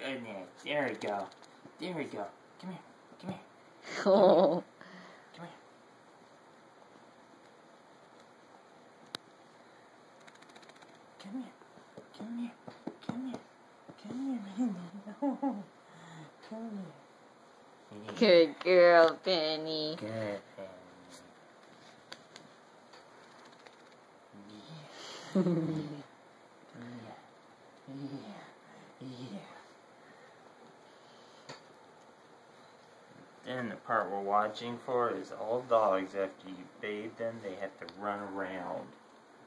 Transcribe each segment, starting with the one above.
goodness. There we go. There we go. Come here. Come here. Oh. Come here. Come here. Come here. Come here. Come here, Penny. Come here. Good girl, Penny. Good, Penny. Yeah. Yeah. Then the part we're watching for is all dogs, after you bathe them, they have to run around.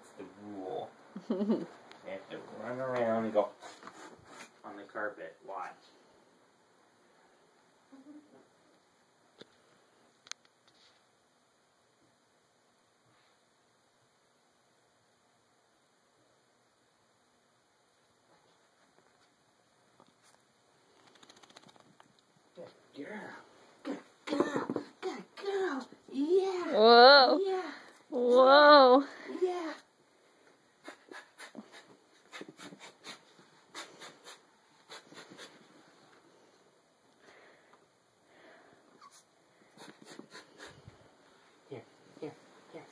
It's the rule. They have to run around and go on the carpet. Watch. Good girl. Good girl. Good girl. Yeah. Whoa. Yeah. Whoa. Yeah. Here. Here. Here.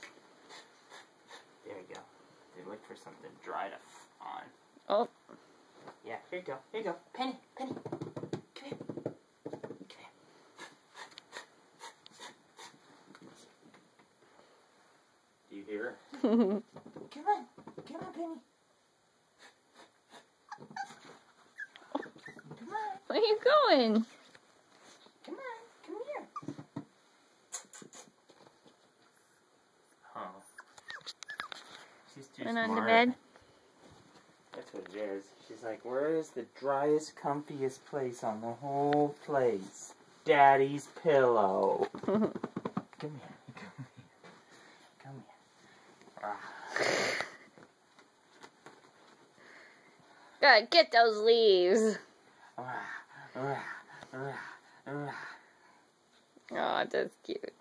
There we go. They look for something dry to on. Oh. Yeah, here you go. Here you go. Penny. Penny. Come here. Come here. Do you hear her? Come on. Come on, Penny. Come on. Where are you going? Come on. Come here. Oh. She's too Went smart. on the bed. That's what it is. She's like, where is the driest, comfiest place on the whole place? Daddy's pillow. Come here. Come here. Come here. Ah. Gotta get those leaves. Oh, that's cute.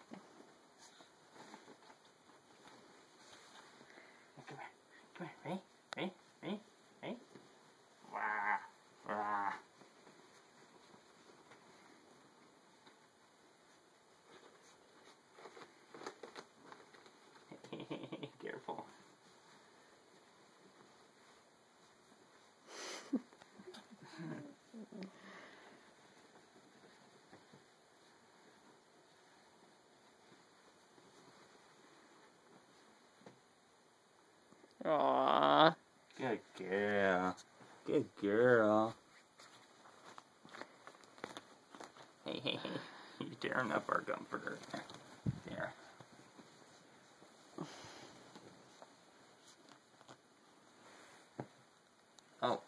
Come here. Come here. Ready? Ready? Ready? Ready? Wah. Wah. Careful. Aww. Good girl. Good girl. Hey, hey, hey. You're tearing up our comforter. There. Oh.